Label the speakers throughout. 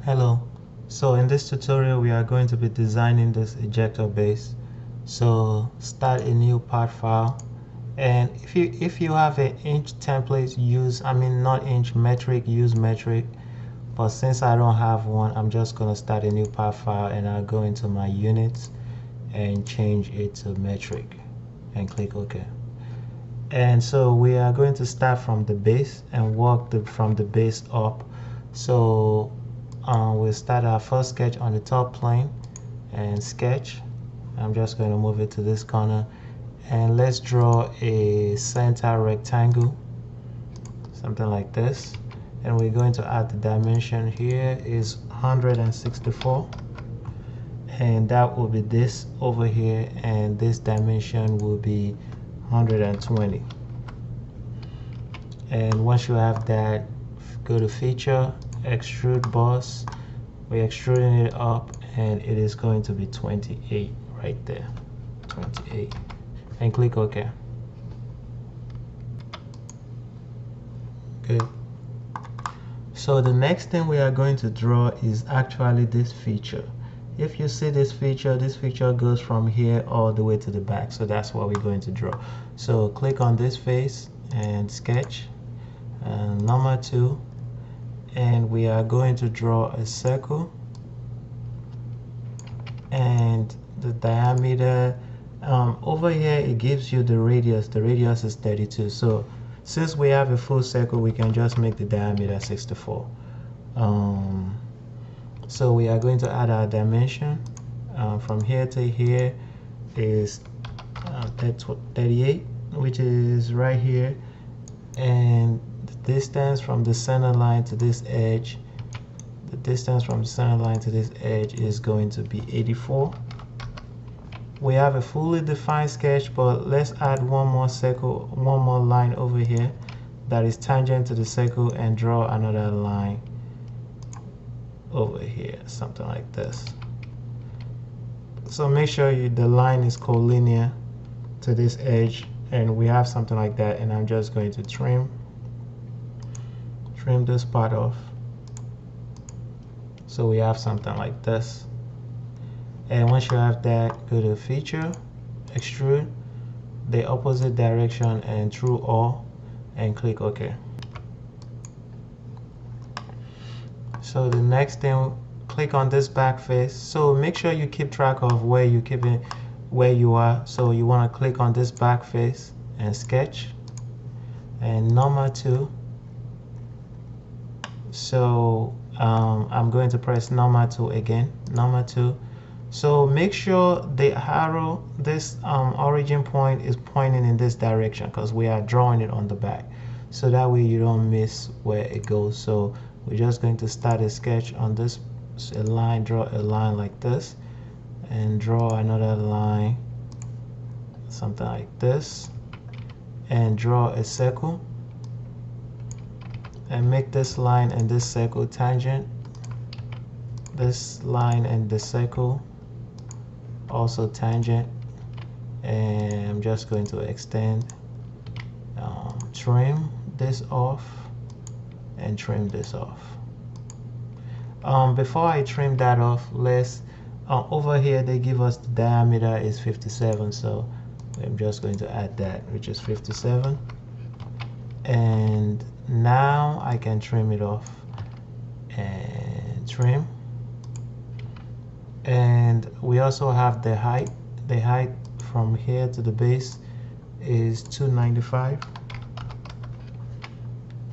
Speaker 1: Hello. So in this tutorial we are going to be designing this ejector base. So start a new part file, and if you have an inch template, not inch, metric, use metric. But since I don't have one, I'm just going to start a new part file, and I'll go into my units and change it to metric and click OK. And so we are going to start from the base and work from the base up. So we'll start our first sketch on the top plane and sketch. I'm just going to move it to this corner, and let's draw a center rectangle, something like this. And we're going to add the dimension. Here is 164, and that will be this over here, and this dimension will be 120. And once you have that, go to feature, extrude boss. We're extruding it up, and it is going to be 28 right there, 28, and click OK. Good. So the next thing we are going to draw is actually this feature. If you see this feature goes from here all the way to the back. So that's what we're going to draw. So click on this face and sketch, number 2, and we are going to draw a circle, and the diameter over here, it gives you the radius. The radius is 32. So since we have a full circle, we can just make the diameter 64. So we are going to add our dimension. From here to here is 38, which is right here, and the distance from the center line to this edge, is going to be 84. We have a fully defined sketch, but let's add one more circle, one more line over here that is tangent to the circle, and draw another line over here, something like this. So make sure the line is collinear to this edge, and we have something like that. And I'm just going to trim this part off, so we have something like this. And once you have that, go to feature, extrude the opposite direction and through all, and click OK. So the next thing, click on this back face. So make sure you keep track of where you are. So you want to click on this back face and sketch, and number 2. So I'm going to press number 2 again, number 2. So make sure the arrow, this origin point, is pointing in this direction, because we are drawing it on the back, so that way you don't miss where it goes. So we're just going to start a sketch on this, draw a line like this, and draw another line, something like this, and draw a circle, and make this line and this circle tangent, this line and the circle also tangent. And I'm just going to extend, trim this off, and trim this off. Before I trim that off, let's over here they give us the diameter is 57, so I'm just going to add that, which is 57. And now I can trim it off, and trim. And we also have the height. The height from here to the base is 295.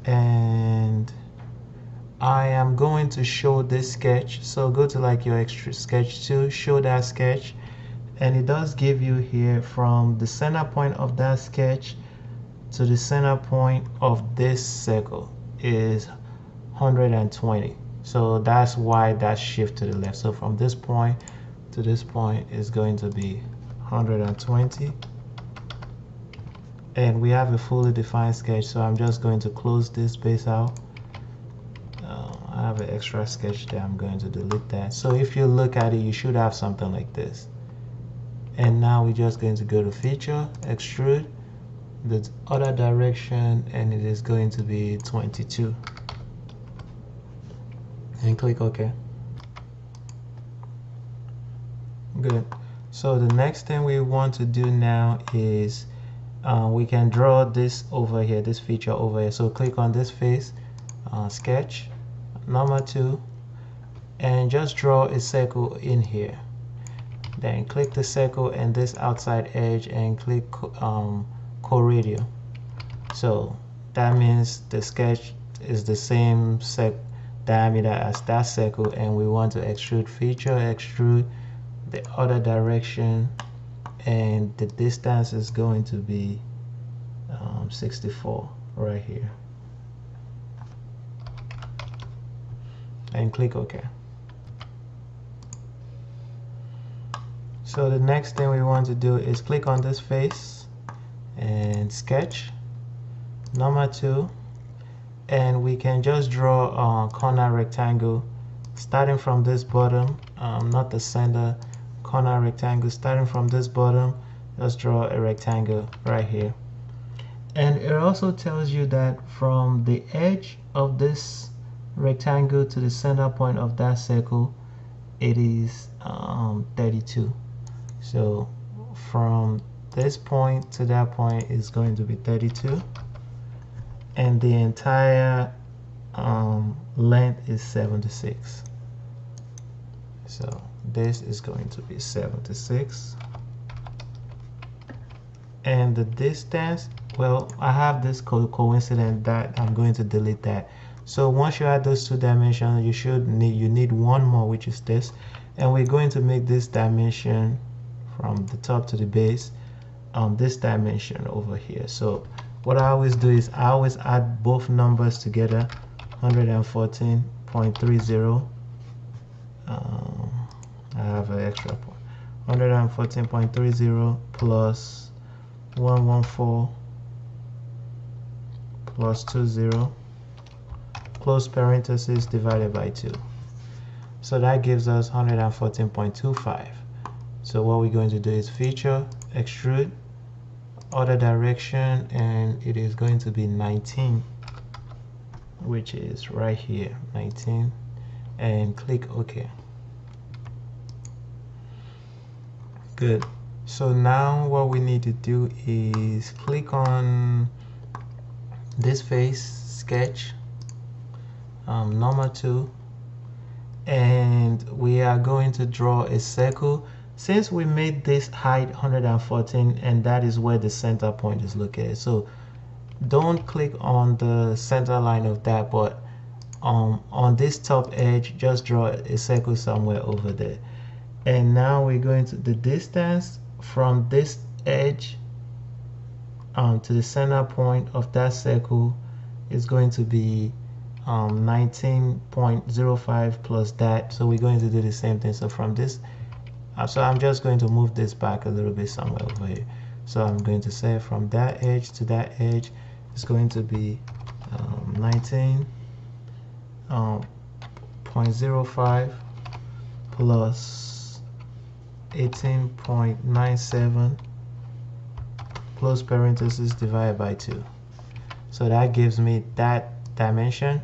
Speaker 1: And I am going to show this sketch. So go to like your extra sketch 2, show that sketch, and it does give you here from the center point of that sketch to the center point of this circle is 120. So that's why that shift to the left. So from this point to this point is going to be 120. And we have a fully defined sketch, so I'm just going to close this base out. I have an extra sketch there, I'm going to delete that. So if you look at it, you should have something like this. And now we're just going to go to feature, extrude the other direction, and it is going to be 22. and click OK. Good. So the next thing we want to do now is we can draw this over here, this feature over here. So click on this face, sketch, number 2, and just draw a circle in here. Then click the circle and this outside edge and click co-radial. So that means the sketch is the same diameter as that circle, and we want to extrude feature, extrude the other direction, and the distance is going to be 64 right here, and click OK. So the next thing we want to do is click on this face and sketch, number 2, and we can just draw a corner rectangle starting from this bottom, not the center, corner rectangle starting from this bottom. Just draw a rectangle right here, and it also tells you that from the edge of this rectangle to the center point of that circle, it is 32. So from this point to that point is going to be 32, and the entire length is 76. So this is going to be 76, and the distance, well, I have this coincidence that I'm going to delete that. So once you add those 2 dimensions, you need one more, which is this, and we're going to make this dimension from the top to the base this dimension over here. So what I always do is I always add both numbers together, 114.30. I have an extra point, 114.30 plus 114 plus 20, close parenthesis, divided by 2. So that gives us 114.25. So what we're going to do is feature, extrude, other direction, and it is going to be 19, which is right here, 19, and click OK. Good. So now what we need to do is click on this face, sketch, number 2, and we are going to draw a circle. Since we made this height 114, and that is where the center point is located, so don't click on the center line of that, but on this top edge, just draw a circle somewhere over there. And now we're going to, the distance from this edge to the center point of that circle is going to be 19.05 plus that. So we're going to do the same thing. So from this, so I'm just going to move this back a little bit somewhere over here. So I'm going to say from that edge to that edge, it's going to be 19.05 plus 18.97, close parenthesis, divided by 2. So that gives me that dimension,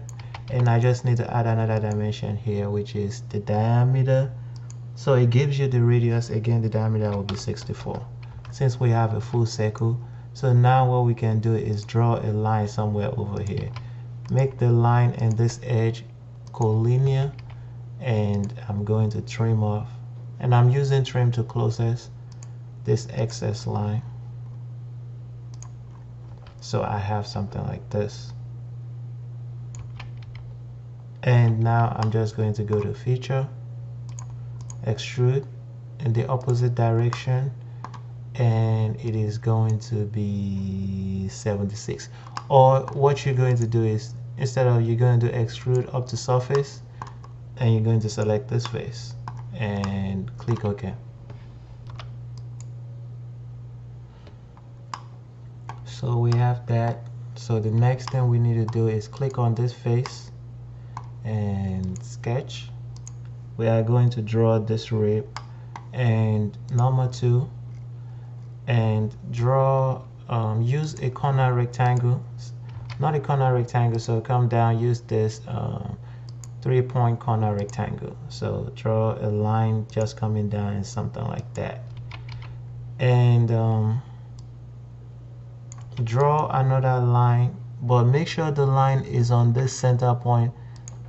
Speaker 1: and I just need to add another dimension here, which is the diameter. So it gives you the radius. Again, the diameter will be 64 since we have a full circle. So now what we can do is draw a line somewhere over here, make the line and this edge collinear, and I'm going to trim off, and I'm using trim to closest this excess line. So I have something like this, and now I'm just going to go to feature, extrude in the opposite direction, and it is going to be 76. Or what you're going to do is, instead of, you're going to extrude up to surface, and you're going to select this face and click OK. So we have that. So the next thing we need to do is click on this face and sketch. We are going to draw this rib and number 2, and draw, use a corner rectangle, not a corner rectangle, so come down, use this to 3-point corner rectangle. So draw a line just coming down and something like that, and draw another line, but make sure the line is on this center point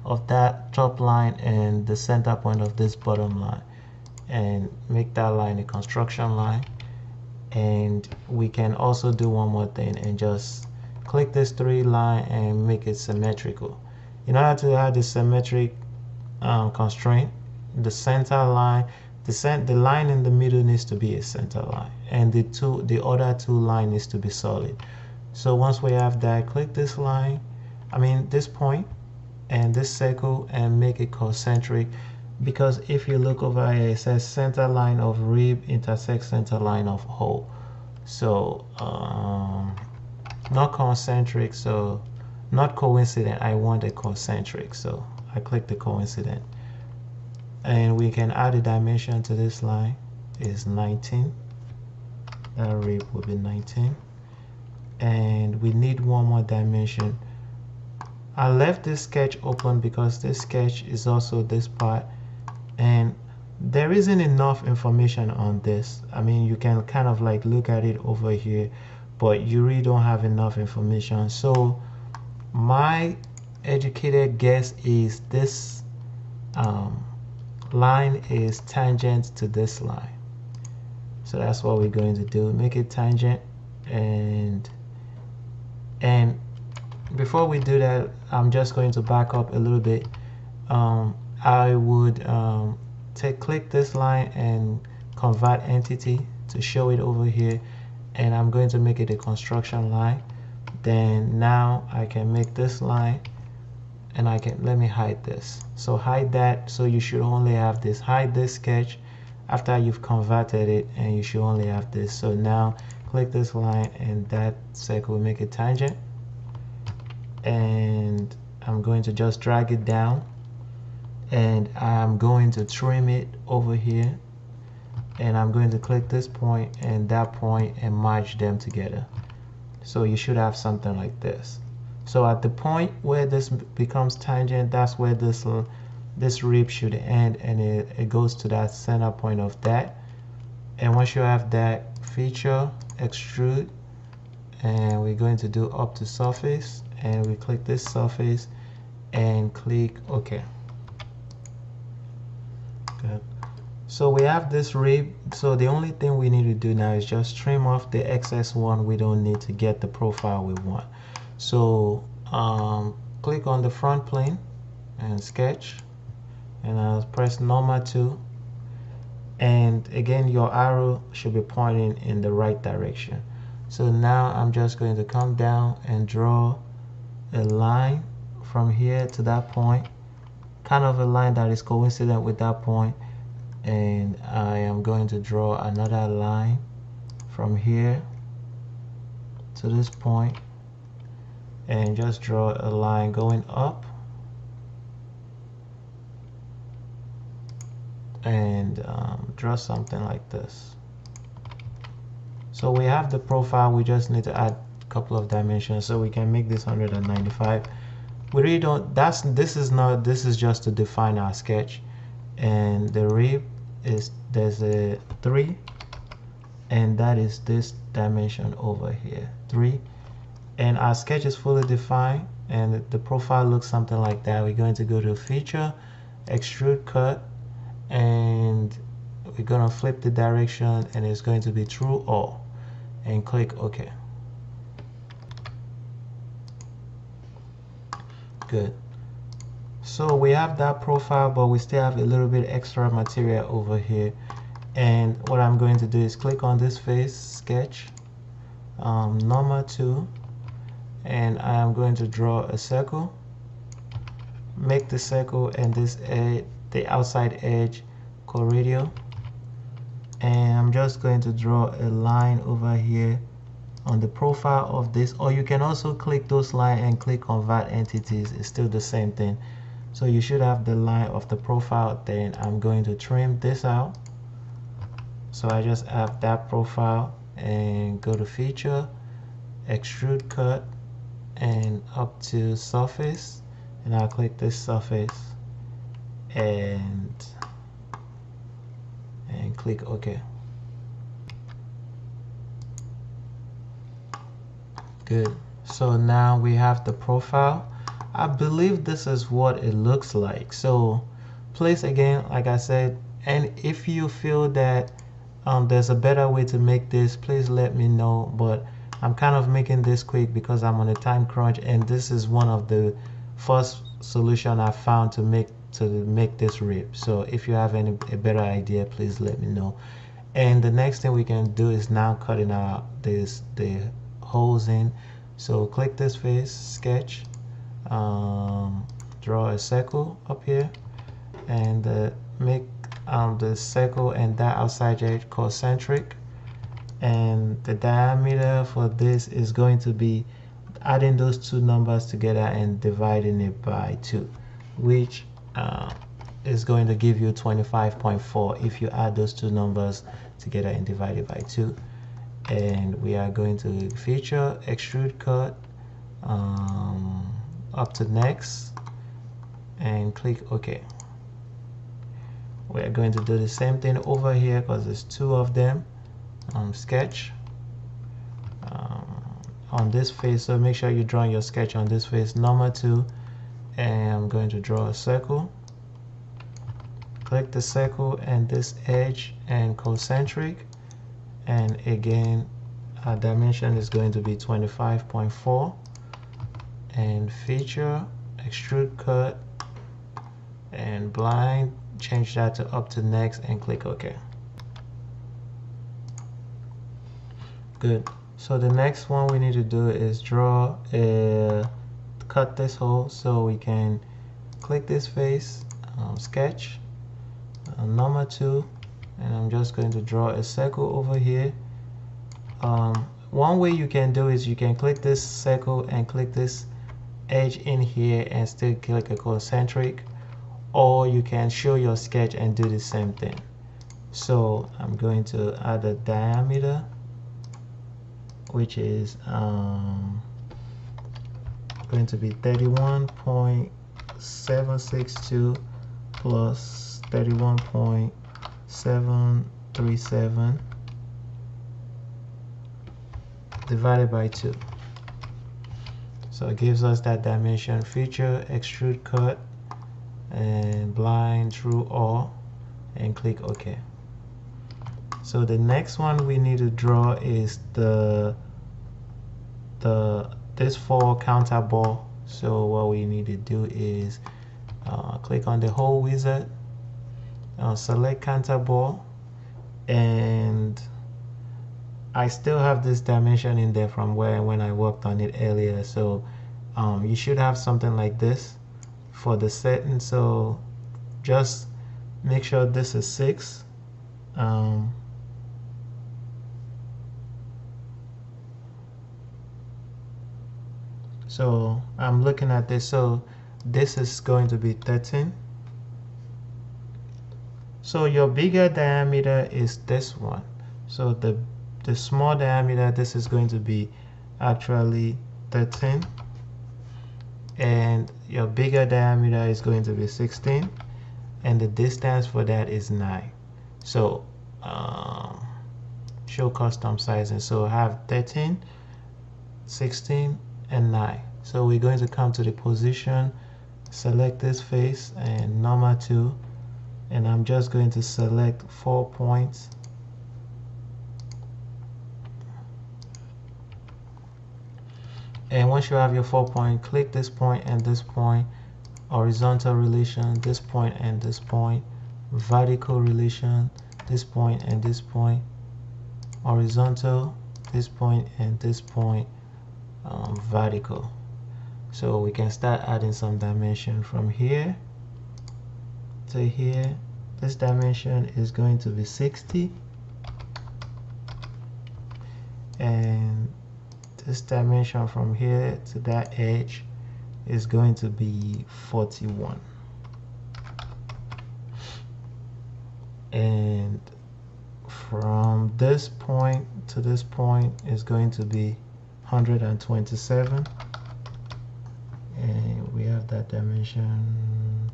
Speaker 1: of that top line and the center point of this bottom line, and make that line a construction line. And we can also do one more thing and just click this 3 line and make it symmetrical. In order to have the symmetric constraint, the center line, the line in the middle needs to be a center line, and the other 2 line needs to be solid. So once we have that, click this line, this point and this circle, and make it concentric, because if you look over here, it says center line of rib intersects center line of hole. So not concentric, so not coincident, I want a concentric, so I click the coincident. And we can add a dimension to this line, is 19. That rib will be 19. And we need one more dimension. I left this sketch open because this sketch is also this part, and there isn't enough information on this. You can kind of like look at it over here, but you really don't have enough information. So my educated guess is this line is tangent to this line. So that's what we're going to do, make it tangent. And before we do that, I'm just going to back up a little bit. I would click this line and convert entity to show it over here, and I'm going to make it a construction line. Then now I can make this line, and let me hide this. So hide that, so you should only have this. Hide this sketch after you've converted it, and you should only have this. So now click this line, and that circle will make it tangent, and I'm going to just drag it down, and I'm going to trim it over here, and I'm going to click this point and that point and merge them together. So you should have something like this. So at the point where this becomes tangent, that's where this rib should end, and it goes to that center point of that. And once you have that, feature, extrude, and we're going to do up to surface, and we click this surface and click OK. Good. So we have this rib. So the only thing we need to do now is just trim off the excess one we don't need to get the profile we want. So click on the front plane and sketch, and I'll press number 2, and again your arrow should be pointing in the right direction. So now I'm just going to come down and draw a line from here to that point, kind of a line that is coincident with that point, and I am going to draw another line from here to this point, and just draw a line going up, and draw something like this. So we have the profile, we just need to add a couple of dimensions, so we can make this 195. We really don't, this is just to define our sketch. And the rib is, there's a 3, and that is this dimension over here, 3. And our sketch is fully defined, and the profile looks something like that. We're going to go to feature, extrude cut, and we're going to flip the direction, and it's going to be true all, and click OK. Good. So we have that profile, but we still have a little bit extra material over here. And what I'm going to do is click on this face, sketch, number 2, and I am going to draw a circle. Make the circle and this edge, the outside edge, co-radial. And I'm just going to draw a line over here on the profile of this, or you can also click those lines and click convert entities. It's still the same thing. So you should have the line of the profile. Then I'm going to trim this out. So I just have that profile and go to feature, extrude cut, and up to surface, and I'll click this surface and click OK. Good. So now we have the profile. I believe this is what it looks like. So please, again, like I said, and if you feel that there's a better way to make this, please let me know. But I'm kind of making this quick because I'm on a time crunch, and this is one of the first solution I found to make this rib. So if you have a better idea, please let me know. And the next thing we can do is now cutting out the holes in. So click this face, sketch, draw a circle up here, and make the circle and that outside edge concentric. And the diameter for this is going to be adding those two numbers together and dividing it by 2, which is going to give you 25.4 if you add those two numbers together and divide it by 2. And we are going to feature extrude cut up to next and click OK. We're going to do the same thing over here because there's 2 of them. Sketch on this face, so make sure you draw your sketch on this face, number 2, and I'm going to draw a circle. Click the circle and this edge and concentric, and again our dimension is going to be 25.4, and feature extrude cut and blind, change that to up to next and click OK. Good. So the next one we need to do is cut this hole, so we can click this face, sketch, number 2, and I'm just going to draw a circle over here. One way you can do is you can click this circle and click this edge in here and still click a concentric, or you can show your sketch and do the same thing. So I'm going to add a diameter, which is going to be 31.762 plus 31.737 divided by 2. So it gives us that dimension. Feature extrude cut and blind through all and click OK. So the next one we need to draw is this 4 counter ball. So what we need to do is click on the hole wizard, select counter ball, and I still have this dimension in there from when I worked on it earlier. So you should have something like this for the setting. So just make sure this is 6. So I'm looking at this, so this is going to be 13. So your bigger diameter is this one. So the small diameter, this is going to be actually 13, and your bigger diameter is going to be 16, and the distance for that is 9. So show custom sizing, so have 13, 16, and 9. So we're going to come to the position, select this face and number 2, and I'm just going to select 4 points, and once you have your 4 point, click this point and this point, horizontal relation, this point and this point, vertical relation, this point and this point, horizontal, this point and this point, vertical. So we can start adding some dimension from here to here. This dimension is going to be 60, and this dimension from here to that edge is going to be 41, and from this point to this point is going to be 127, and we have that dimension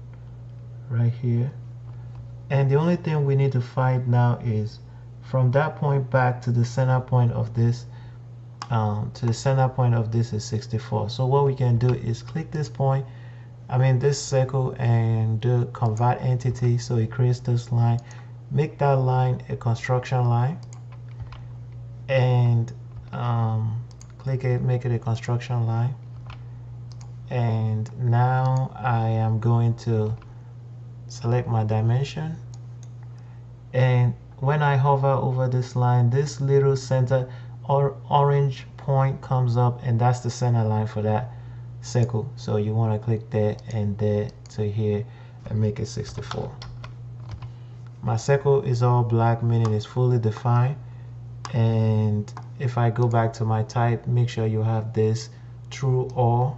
Speaker 1: right here. And the only thing we need to find now is from that point back to the center point of this is 64. So what we can do is click this point, this circle, and do convert entity, so it creates this line. Make that line a construction line, and click it, make it a construction line. And now I am going to select my dimension, and when I hover over this line, this little center or orange point comes up, and that's the center line for that circle. So you want to click there and there to here and make it 64. My circle is all black, meaning it's fully defined. And if I go back to my type, make sure you have this true all,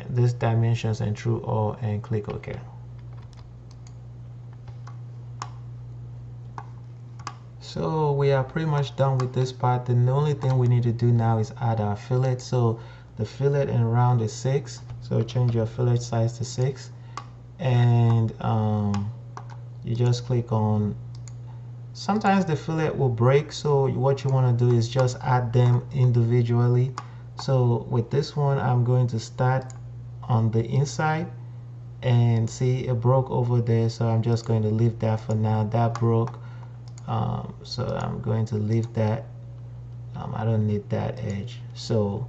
Speaker 1: this dimensions and true all, and click OK. So we are pretty much done with this part. The only thing we need to do now is add our fillet. So the fillet in round is 6, so change your fillet size to 6, and you just click on, sometimes the fillet will break, so what you want to do is just add them individually. So with this one, I'm going to start on the inside, and see it broke over there, so I'm just going to leave that for now. That broke, so I'm going to leave that. I don't need that edge, so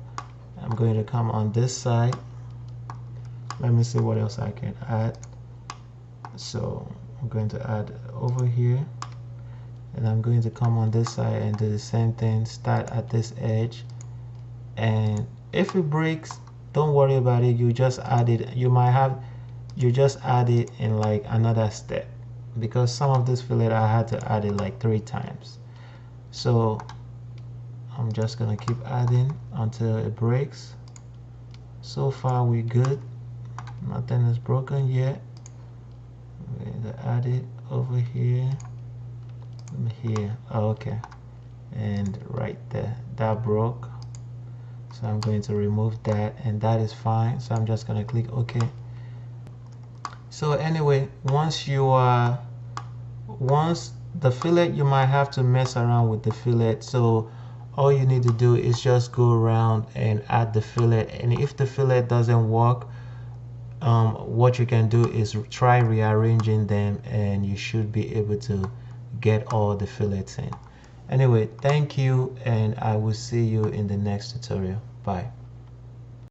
Speaker 1: I'm going to come on this side. Let me see what else I can add. So I'm going to add over here, and I'm going to come on this side and do the same thing. Start at this edge, and if it breaks, don't worry about it. You just add it. You just add it in like another step, because some of this fillet I had to add it like 3 times. So I'm just gonna keep adding until it breaks. So far we're good. Nothing is broken yet. I'm going to add it over here. Here. Oh, okay. And right there. That broke. So I'm going to remove that, and that is fine. So I'm just gonna click OK. So anyway, once the fillet, you might have to mess around with the fillet. So all you need to do is just go around and add the fillet, and if the fillet doesn't work, what you can do is try rearranging them, and you should be able to get all the fillets in. Anyway, thank you, and I will see you in the next tutorial. Bye.